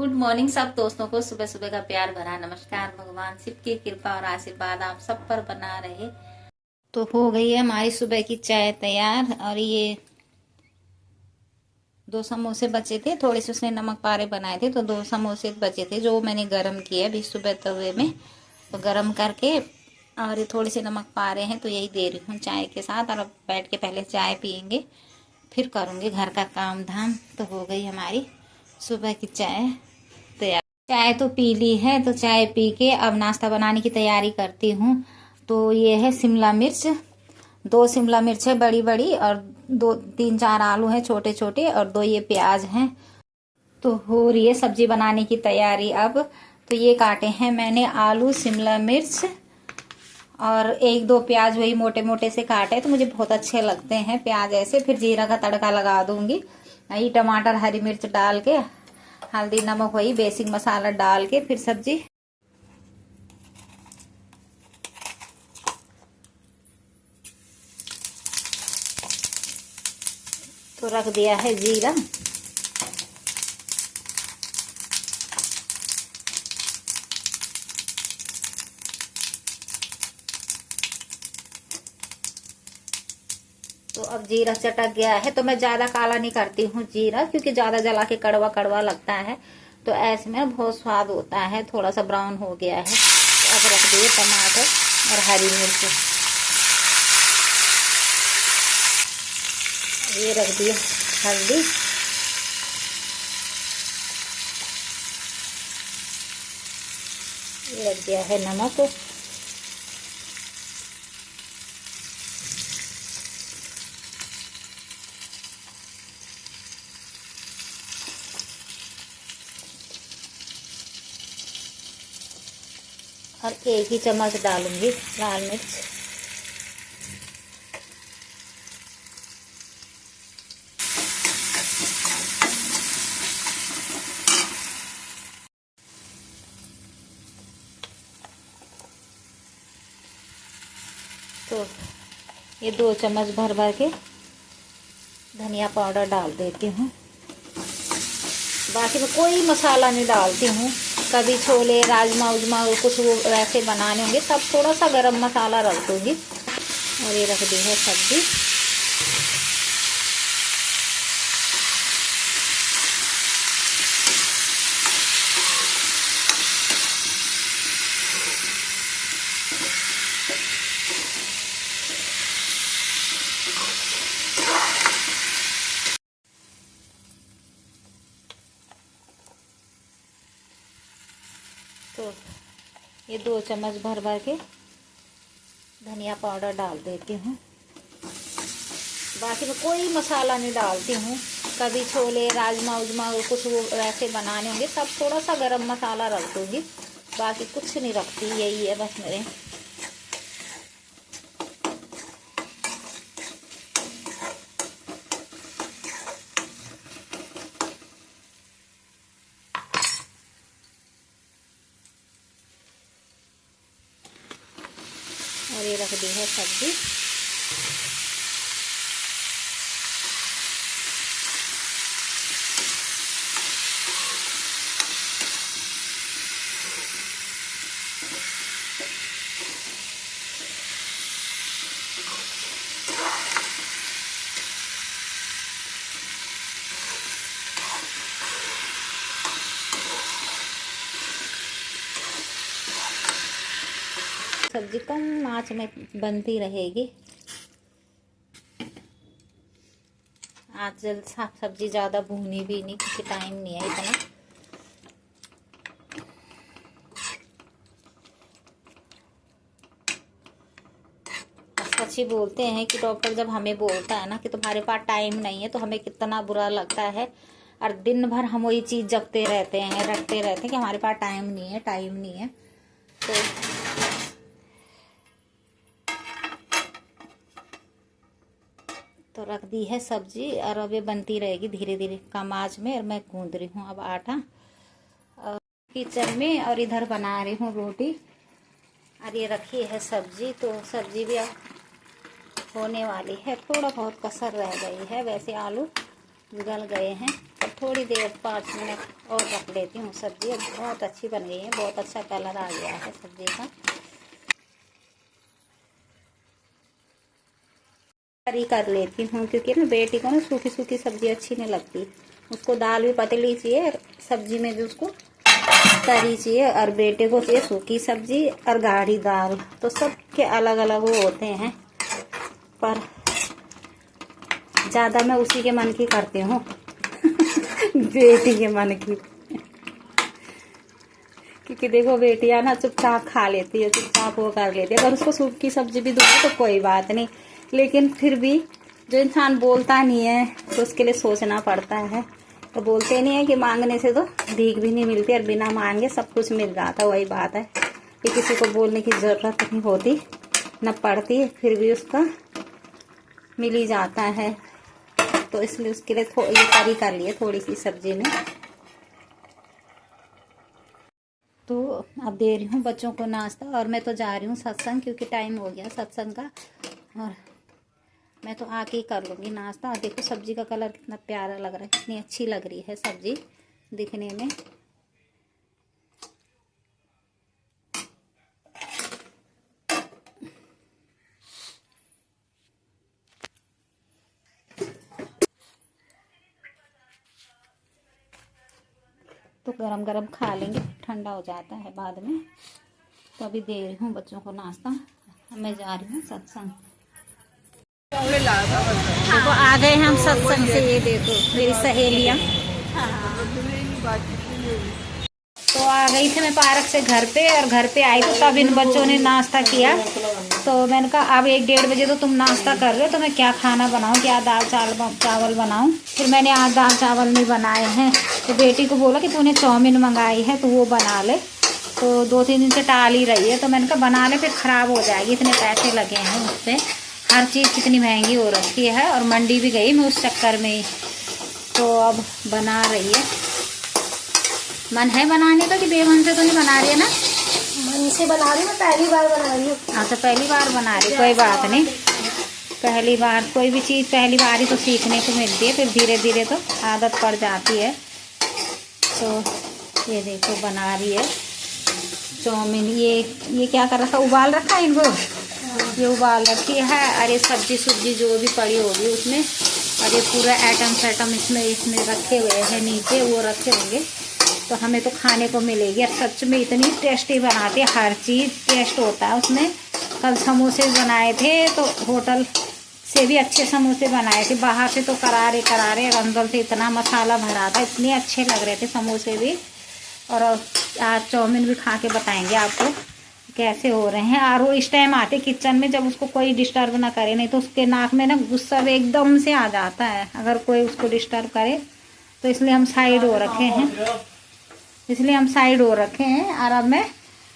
Good morning सब दोस्तों को सुबह सुबह का प्यार भरा नमस्कार। भगवान शिव की कृपा और आशीर्वाद आप सब पर बना रहे। तो हो गई है हमारी सुबह की चाय तैयार। और ये 2 समोसे बचे थे, थोड़े से उसने नमक पारे बनाए थे, तो 2 समोसे बचे थे जो मैंने गरम किए अभी सुबह तवे में। तो गरम करके और ये थोड़े से नमक पारे हैं तो यही दे रही हूँ चाय के साथ। और अब बैठ के पहले चाय पियेंगे, फिर करूँगी घर का काम धाम। तो हो गई हमारी सुबह की चाय तैयार। चाय तो पी ली है, तो चाय पी के अब नाश्ता बनाने की तैयारी करती हूँ। तो ये है शिमला मिर्च, 2 शिमला मिर्च है बड़ी बड़ी, और 2-3-4 आलू हैं छोटे छोटे, और 2 ये प्याज हैं। तो हो रही है सब्जी बनाने की तैयारी अब। तो ये काटे हैं मैंने आलू, शिमला मिर्च और 1-2 प्याज वही मोटे मोटे से काटे, तो मुझे बहुत अच्छे लगते हैं प्याज ऐसे। फिर जीरा का तड़का लगा दूंगी, यही टमाटर हरी मिर्च डाल के, हल्दी नमक वही बेसिक मसाला डाल के फिर सब्जी। तो रख दिया है जीरा, तो अब जीरा चटक गया है। तो मैं ज्यादा काला नहीं करती हूँ जीरा, क्योंकि ज्यादा जला के कड़वा कड़वा लगता है। तो ऐसे में बहुत स्वाद होता है। थोड़ा सा ब्राउन हो गया है, तो अब रख दिए टमाटर और हरी मिर्च, ये रख दिए हल्दी, ये रख दिया है नमक, और 1 ही चम्मच डालूंगी लाल मिर्च। तो ये 2 चम्मच भर भर के धनिया पाउडर डाल देती हूँ। बाकी मैं कोई मसाला नहीं डालती हूँ। कभी छोले राजमा उजमा कुछ वो वैसे बनाने होंगे तब थोड़ा सा गरम मसाला रख दूँगी। और ये रख दी है सब्जी। तो ये 2 चम्मच भर भर के धनिया पाउडर डाल देती हूँ। बाकी मैं कोई मसाला नहीं डालती हूँ। कभी छोले राजमा उजमा कुछ वो वैसे बनाने होंगे तब थोड़ा सा गरम मसाला रख दूँगी। बाकी कुछ नहीं रखती, यही है बस मेरे। और ये रख दी है सब्जी। सब्जी कम आंच में बनती रहेगी। आज जल्द सब्जी ज़्यादा भूनी भी नहीं, क्योंकि टाइम नहीं है इतना। सच ही बोलते हैं कि डॉक्टर जब हमें बोलता है ना कि तुम्हारे पास टाइम नहीं है, तो हमें कितना बुरा लगता है। और दिन भर हम वही चीज़ जपते रहते हैं, रटते रहते हैं कि हमारे पास टाइम नहीं है, टाइम नहीं है। तो रख दी है सब्जी, और अब ये बनती रहेगी धीरे धीरे कम आंच में। और मैं गूंद रही हूँ अब आटा और किचन में, और इधर बना रही हूँ रोटी। और ये रखी है सब्जी, तो सब्जी भी अब होने वाली है। थोड़ा बहुत कसर रह गई है, वैसे आलू गल गए हैं, तो थोड़ी देर 5 मिनट और रख लेती हूँ सब्जी। बहुत अच्छी बन गई है, बहुत अच्छा कलर आ गया है सब्जी का। करी कर लेती हूँ क्योंकि ना बेटी को ना सूखी सूखी सब्जी अच्छी नहीं लगती। उसको दाल भी पतली चाहिए, सब्जी में भी उसको तरी चाहिए, और बेटे को चाहिए सूखी सब्जी और गाढ़ी दाल। तो सबके अलग अलग वो होते हैं, पर ज़्यादा मैं उसी के मन की करती हूँ बेटी के मन की। क्योंकि देखो बेटियां ना चुपचाप खा लेती है, चुपचाप वो कर लेती है। अगर उसको सूखी सब्जी भी दूंगी तो कोई बात नहीं, लेकिन फिर भी जो इंसान बोलता नहीं है तो उसके लिए सोचना पड़ता है। तो बोलते नहीं है कि मांगने से तो भीख भी नहीं मिलती, और बिना मांगे सब कुछ मिल जाता। वही बात है कि किसी को बोलने की ज़रूरत नहीं होती न पड़ती, फिर भी उसका मिल ही जाता है। तो इसलिए उसके लिए ये करी कर लिए थोड़ी सी सब्जी में। तो अब दे रही हूँ बच्चों को नाश्ता, और मैं तो जा रही हूँ सत्संग, क्योंकि टाइम हो गया सत्संग का। और मैं तो आके ही कर लूँगी नाश्ता। और देखो सब्जी का कलर कितना प्यारा लग रहा है, कितनी अच्छी लग रही है सब्जी दिखने में। तो गरम गरम खा लेंगे, ठंडा हो जाता है बाद में। तो अभी दे रही हूँ बच्चों को नाश्ता, मैं जा रही हूँ सत्संग। देखो आ गए हम सत्संग से, ये देखो मेरी सहेलियाँ। तो आ गई थी मैं पार्क से घर पे, और घर पे आई तो तब इन बच्चों ने नाश्ता किया। तो मैंने कहा अब 1-1:30 बजे तो तुम नाश्ता कर रहे हो, तो मैं क्या खाना बनाऊं, क्या दाल चावल बनाऊं। फिर मैंने आज दाल चावल नहीं बनाए हैं। तो बेटी को बोला कि तूने चाउमीन मंगाई है तो वो बना ले। तो 2-3 दिन से टाल ही रही है, तो मैंने कहा बना ले, फिर ख़राब हो जाएगी, इतने पैसे लगे हैं उस पर। हर चीज़ कितनी महंगी हो रखी है, और मंडी भी गई मैं उस चक्कर में ही। तो अब बना रही है। मन है बनाने का कि बेमन से तो नहीं बना रही है ना? मन से बना रही हूँ, पहली बार बना रही हूँ। अच्छा पहली बार बना रही, कोई बात नहीं। पहली बार कोई भी चीज़ पहली बार ही तो सीखने को मिलती है, फिर धीरे धीरे तो आदत पड़ जाती है। तो ये देखो बना रही है चाउमीन। ये क्या कर रखा, उबाल रखा है इनको, ये उबाल रखी है। अरे सब्जी जो भी पड़ी होगी उसमें, और ये पूरा आइटम इसमें रखे हुए हैं नीचे, वो रखे होंगे तो हमें तो खाने को मिलेगी। और सच में इतनी टेस्टी बनाती है, हर चीज़ टेस्ट होता है उसमें। कल समोसे बनाए थे तो होटल से भी अच्छे समोसे बनाए थे, बाहर से तो करारे और अंदर से इतना मसाला भरा था, इतने अच्छे लग रहे थे समोसे भी। और आज चाउमीन भी खा के बताएंगे आपको कैसे हो रहे हैं। और वो इस टाइम आते किचन में जब उसको कोई डिस्टर्ब ना करे, नहीं तो उसके नाक में ना गुस्सा एकदम से आ जाता है अगर कोई उसको डिस्टर्ब करे। तो इसलिए हम साइड हो रखे हैं। और अब मैं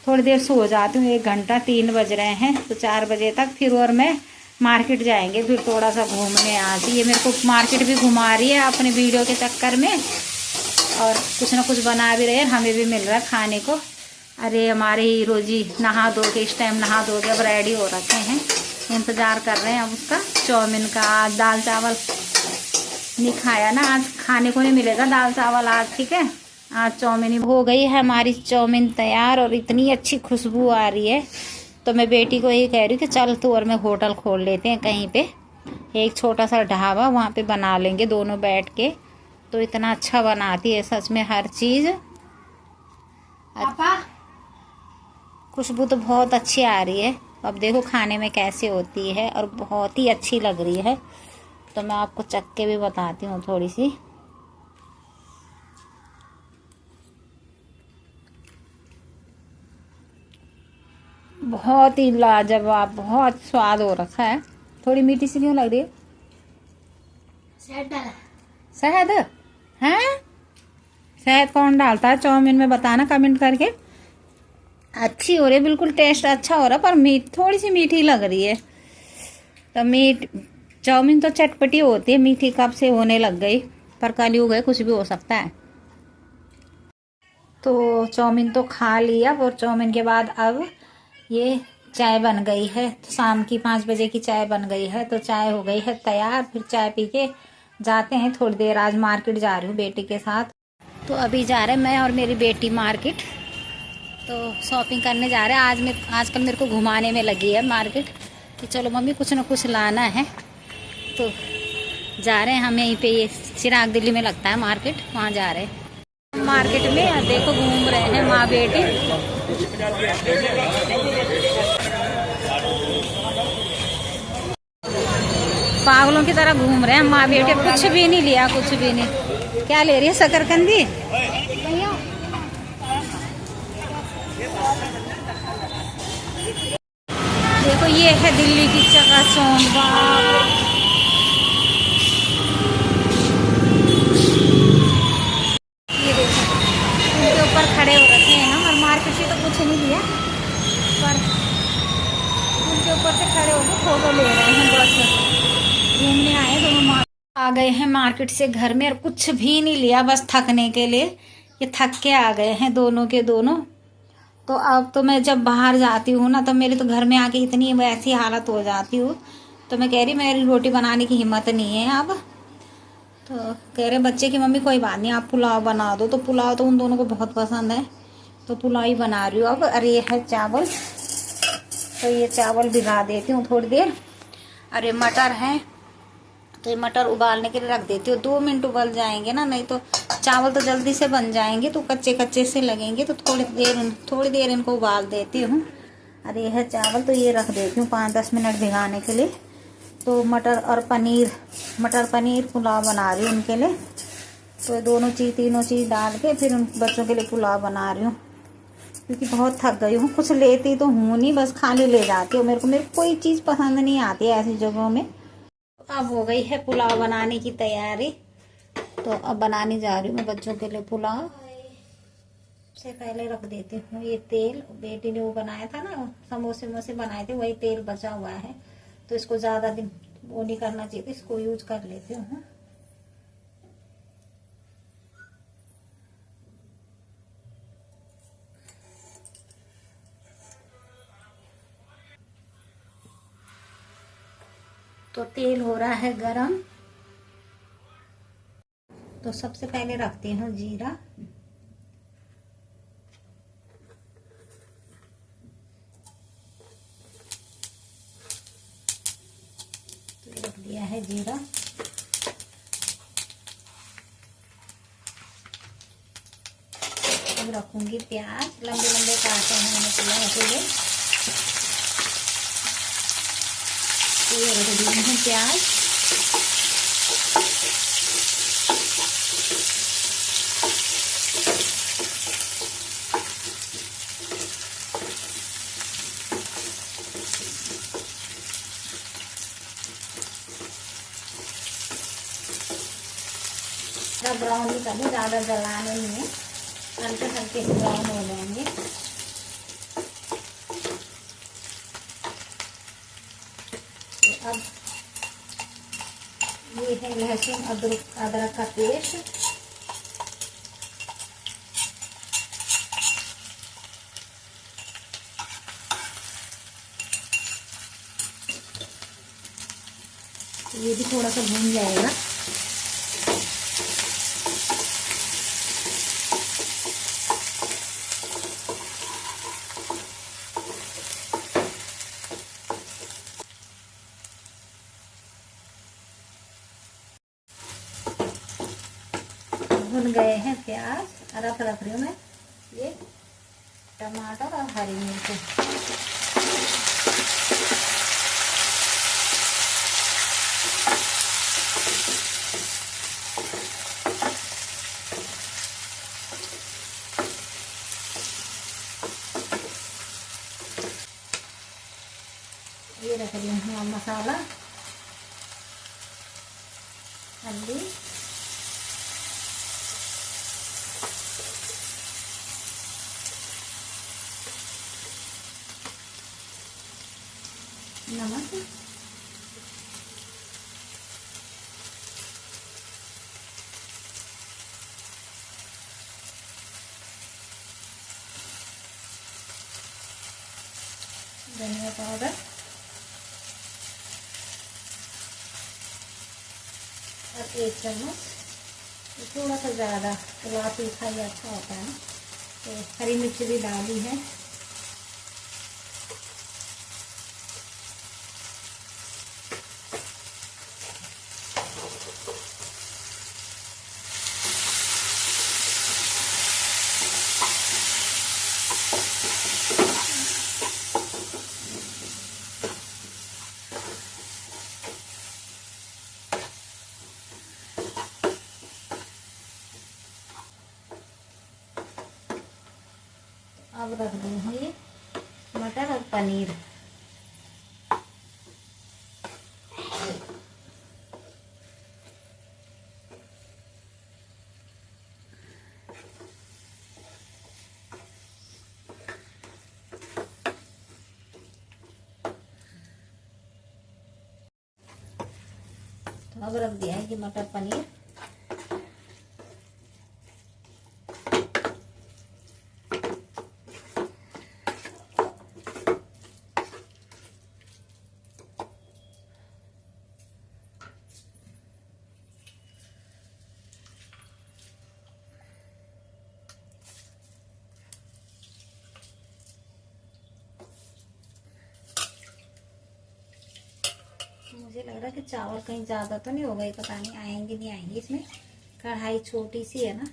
थोड़ी देर सो जाती हूँ, 1 घंटा, 3 बज रहे हैं तो 4 बजे तक। फिर और मैं मार्केट जाएंगे, फिर थोड़ा सा घूमने। आज ये मेरे को मार्केट भी घुमा रही है अपने वीडियो के चक्कर में, और कुछ ना कुछ बना भी रहे हैं, हमें भी मिल रहा है खाने को। अरे हमारे हीरो जी नहा धो के, इस टाइम नहा धो के अब रेडी हो रखे हैं, इंतज़ार कर रहे हैं अब उसका चाउमीन का। आज दाल चावल नहीं खाया ना, आज खाने को नहीं मिलेगा दाल चावल आज, ठीक है। आज चाउमीन हो गई है हमारी चाउमीन तैयार, और इतनी अच्छी खुशबू आ रही है। तो मैं बेटी को यही कह रही हूँ कि चल तू और मैं होटल खोल लेते हैं कहीं पे, एक छोटा सा ढाबा, वहाँ पे बना लेंगे दोनों बैठ के। तो इतना अच्छा बनाती है सच में हर चीज़। खुशबू तो बहुत अच्छी आ रही है। अब देखो खाने में कैसे होती है, और बहुत ही अच्छी लग रही है। तो मैं आपको चख के भी बताती हूँ थोड़ी सी। बहुत ही लाजवाब, बहुत स्वाद हो रखा है। थोड़ी मीठी सी क्यों लग रही है? शहद है? शहद कौन डालता है चाउमीन में, बताना कमेंट करके। अच्छी हो रही है, बिल्कुल टेस्ट अच्छा हो रहा है, पर थोड़ी सी मीठी लग रही है। तो चाउमीन तो चटपटी होती है, मीठी कब से होने लग गई, पर कलयुग है, कुछ भी हो सकता है। तो चाउमीन तो खा लिया, और चाउमीन के बाद अब ये चाय बन गई है। तो शाम की 5 बजे की चाय बन गई है, तो चाय हो गई है तैयार। फिर चाय पी के जाते हैं थोड़ी देर, आज मार्केट जा रही हूँ बेटी के साथ। तो अभी जा रहे हैं मैं और मेरी बेटी मार्केट, तो शॉपिंग करने जा रहे हैं। आजकल मेरे को घुमाने में लगी है मार्केट कि चलो मम्मी कुछ ना कुछ लाना है, तो जा रहे हैं हम। यहीं पे ये चिराग दिल्ली में लगता है मार्केट, वहाँ जा रहे हैं मार्केट में। देखो घूम रहे हैं माँ बेटी। पागलों की तरह घूम रहे हैं माँ बेटी, कुछ भी नहीं लिया, कुछ भी नहीं। क्या ले रही है? शकरकंदी। देखो ये है दिल्ली की चकाचौंध। ये देखो उनके ऊपर खड़े हो रखे हैं हम, और मार्केट से तो कुछ नहीं लिया, पर उनके ऊपर से खड़े होकर फोटो ले रहे हैं। बस घूमने आए दोनों। आ गए हैं मार्केट से घर में, और कुछ भी नहीं लिया, बस थकने के लिए। ये थक के आ गए हैं दोनों के दोनों। तो अब तो मैं जब बाहर जाती हूँ ना, तो मेरे तो घर में आके इतनी वैसी हालत हो जाती हूँ, तो मैं कह रही मेरी रोटी बनाने की हिम्मत नहीं है अब। तो कह रहे बच्चे की मम्मी कोई बात नहीं, आप पुलाव बना दो। तो पुलाव तो उन दोनों को बहुत पसंद है, तो पुलाव ही बना रही हूँ अब। अरे ये है चावल, तो ये चावल भिगा देती हूँ थोड़ी देर। अरे मटर है, तो ये मटर उबालने के लिए रख देती हूँ। 2 मिनट उबल जाएंगे ना, नहीं तो चावल तो जल्दी से बन जाएंगे, तो कच्चे कच्चे से लगेंगे। तो थोड़ी देर इनको उबाल देती हूँ। अरे ये है चावल, तो ये रख देती हूँ 5-10 मिनट भिगाने के लिए। तो मटर पनीर पुलाव बना रही हूँ उनके लिए। तो तीनों चीज़ डाल के फिर उन बच्चों के लिए पुलाव बना रही हूँ, क्योंकि बहुत थक गई हूँ। कुछ लेती तो हूँ नहीं, बस खाली ले जाती हूँ। मेरे को कोई चीज़ पसंद नहीं आती है ऐसी जगहों में। अब हो गई है पुलाव बनाने की तैयारी, तो अब बनाने जा रही हूँ मैं बच्चों के लिए पुलाव। से पहले रख देती हूँ ये तेल। बेटी ने वो बनाया था ना, समोसे बनाए थे, वही तेल बचा हुआ है, तो इसको ज़्यादा दिन वो नहीं करना चाहिए, तो इसको यूज कर लेती हूँ। तो तेल हो रहा है गरम, तो सबसे पहले रखती हूँ जीरा। तो रख दिया है जीरा। अब रखूंगी प्याज, लंबे लंबे काटे हैं मैंने इसीलिए। तो ये रख दी हूँ प्याज। ब्राउन ही करनी, ज़्यादा जलाने नहीं है, हल्के हल्के ब्राउन हो जाएंगे। तो अब ये है लहसुन अदरक का पेस्ट। ये भी थोड़ा सा भून जाएगा। भुन गए हैं प्याज, रख रही हूँ मैं ये टमाटर और हरी मिर्च। ये रख रही हूँ मसाला, हल्दी, नमक, धनिया पाउडर और 1 चम्मच, थोड़ा सा ज़्यादा पुलाव तीखा ही अच्छा होता है। तो हरी मिर्च भी डाली है। अब रख दी हूँ ये मटर और पनीर। तो अब रख दिया है कि मटर पनीर। मुझे लग रहा है कि चावल कहीं ज़्यादा तो नहीं हो गई, पता नहीं आएंगे नहीं आएंगे। इसमें कढ़ाई छोटी सी है ना।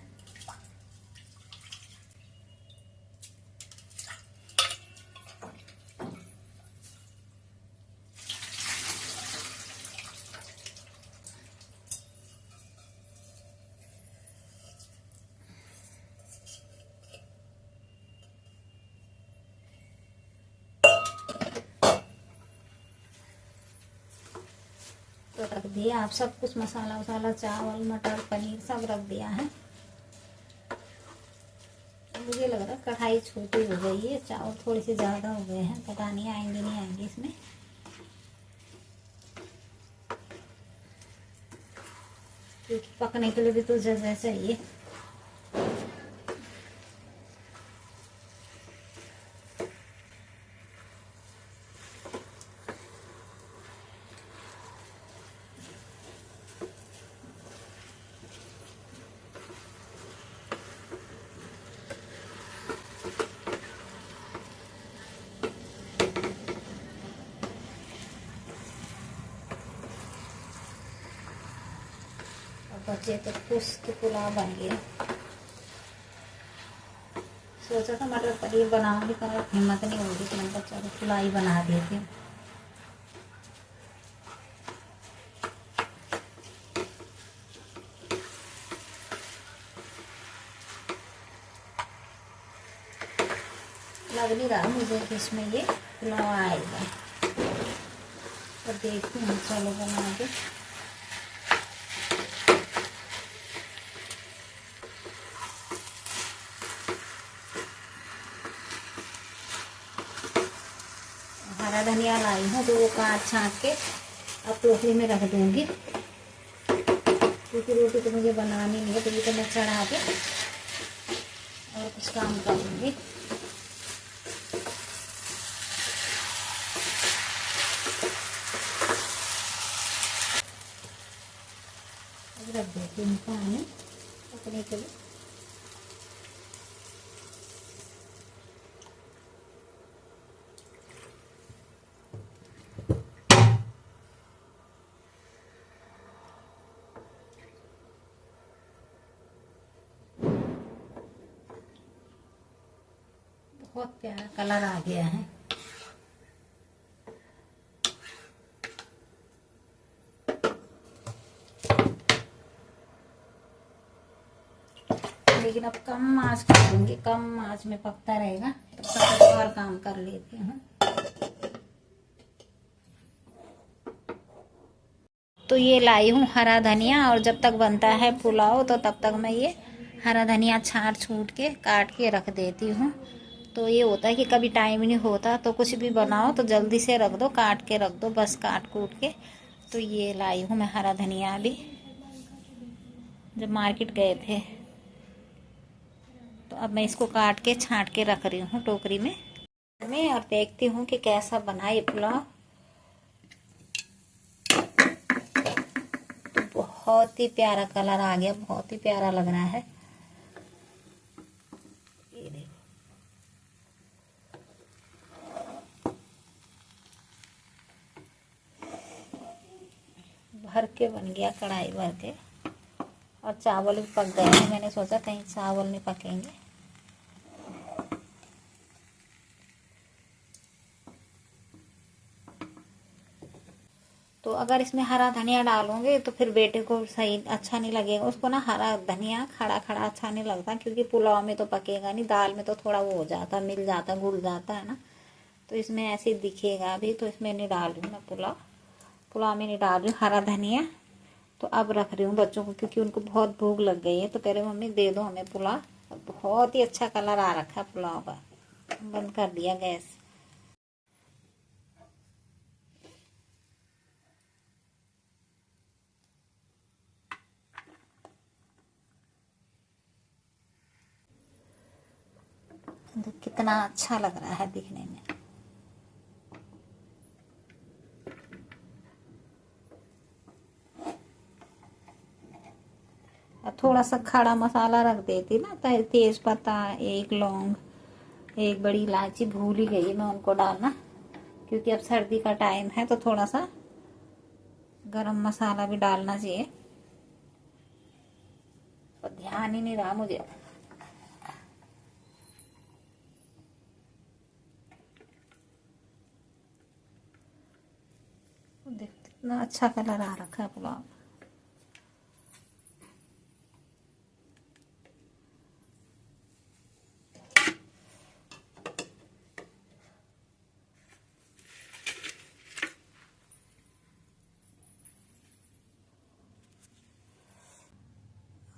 तो रख दिया आप सब कुछ, मसाला वसाला, चावल मटर पनीर सब रख दिया है। मुझे लग रहा है कढ़ाई छोटी हो गई है, चावल थोड़े से ज़्यादा हो गए हैं, पता नहीं आएंगे नहीं आएंगे इसमें। क्योंकि पकने के लिए भी तो जगह चाहिए। बचे तो खुश के पुलाव बन गया। सोचा था मटर पनीर बनाऊंगी पर हिम्मत नहीं होगी, तो मैंने चलो पुलाव ही बना देती हूँ। लग नहीं रहा मुझे कि इसमें ये पुलाव आएगा, तो देखती हूँ चलो बना के। हरा धनिया लाई हूँ तो वो काट छाँट के अब टोकरी में रख दूँगी, क्योंकि रोटी तो मुझे बनानी नहीं है। तो ये तो मैं चढ़ा के और कुछ काम करूँगी। अब रख देती हूँ पानी पकने के लिए। बहुत प्यारा कलर आ गया है। लेकिन अब कम आंच कर दूंगी, कम आंच में पकता रहेगा। तब तक और काम कर लेती हूँ। तो ये लाई हूँ हरा धनिया, और जब तक बनता है पुलाव तो तब तक मैं ये हरा धनिया छाँट छूट के काट के रख देती हूँ। तो ये होता है कि कभी टाइम नहीं होता तो कुछ भी बनाओ तो जल्दी से रख दो, काट के रख दो, बस काट कूट के। तो ये लाई हूँ मैं हरा धनिया भी, जब मार्केट गए थे। तो अब मैं इसको काट के छाँट के रख रही हूँ टोकरी में और देखती हूँ कि कैसा बना ये पुलाव। तो बहुत ही प्यारा कलर आ गया, बहुत ही प्यारा लग रहा है। ये देखो, भर के बन गया, कढ़ाई भर के। और चावल भी पक गए हैं, मैंने सोचा कहीं चावल नहीं पकेंगे। तो अगर इसमें हरा धनिया डालोगे तो फिर बेटे को सही अच्छा नहीं लगेगा, उसको ना हरा धनिया खड़ा खड़ा अच्छा नहीं लगता, क्योंकि पुलाव में तो पकेगा नहीं, दाल में तो थोड़ा वो हो जाता, मिल जाता, घुल जाता है ना। तो इसमें ऐसे दिखेगा अभी, तो इसमें नहीं डाल रही हूँ मैं, पुलाव में नहीं डाल रही हूँ हरा धनिया। तो अब रख रही हूँ बच्चों को, क्योंकि उनको बहुत भूख लग गई है, तो कह रहे मम्मी दे दो हमें पुलाव। बहुत ही अच्छा कलर आ रखा है पुलाव का। बंद कर दिया गैस। कितना अच्छा लग रहा है दिखने में। थोड़ा सा खड़ा मसाला रख देती ना, तेज पत्ता, एक लौंग, एक बड़ी इलायची, भूल ही गई मैं उनको डालना, क्योंकि अब सर्दी का टाइम है तो थोड़ा सा गरम मसाला भी डालना चाहिए, पर ध्यान ही नहीं रहा मुझे। देखो कितना अच्छा कलर आ रखा है पुलाव।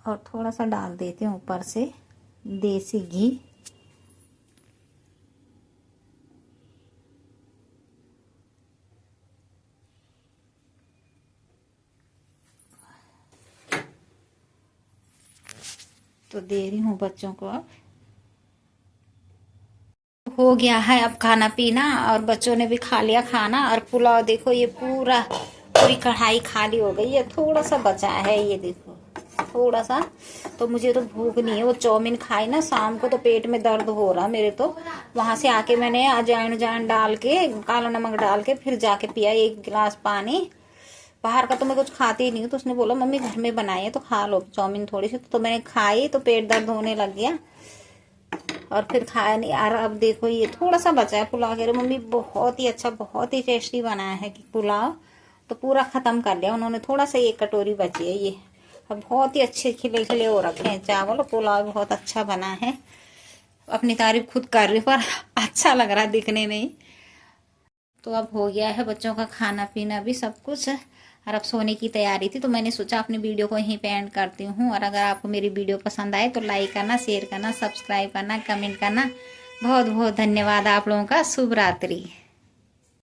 और थोड़ा सा डाल देती हूँ ऊपर से देसी घी। तो दे रही हूँ बच्चों को। अब हो गया है अब खाना पीना, और बच्चों ने भी खा लिया खाना। और पुलाव देखो, ये पूरी कढ़ाई खाली हो गई है, थोड़ा सा बचा है, ये देखो थोड़ा सा। तो मुझे तो भूख नहीं है, वो चाउमीन खाई ना शाम को, तो पेट में दर्द हो रहा मेरे। तो वहां से आके मैंने अजवाइन डाल के, काला नमक डाल के, फिर जाके पिया 1 गिलास पानी। बाहर का तो मैं कुछ खाती ही नहीं हूँ। तो उसने बोला मम्मी घर में बनाई है तो खा लो चाउमीन थोड़ी सी, तो मैंने खाई तो पेट दर्द होने लग गया, और फिर खाया नहीं यार। अब देखो ये थोड़ा सा बचा है पुलाव, कह रहे मम्मी बहुत ही अच्छा, बहुत ही टेस्टी बनाया है कि पुलाव। तो पूरा खत्म कर लिया उन्होंने, थोड़ा सा 1 कटोरी बची है ये। अब बहुत ही अच्छे खिले खिले हो रखे हैं चावल, पुलाव बहुत अच्छा बना है। अपनी तारीफ खुद कर रही हूँ, पर अच्छा लग रहा है दिखने में ही। तो अब हो गया है बच्चों का खाना पीना भी सब कुछ, और अब सोने की तैयारी थी। तो मैंने सोचा अपनी वीडियो को यहीं पे एंड करती हूँ। और अगर आपको मेरी वीडियो पसंद आए तो लाइक करना, शेयर करना, सब्सक्राइब करना, कमेंट करना। बहुत बहुत धन्यवाद आप लोगों का। शुभ रात्रि।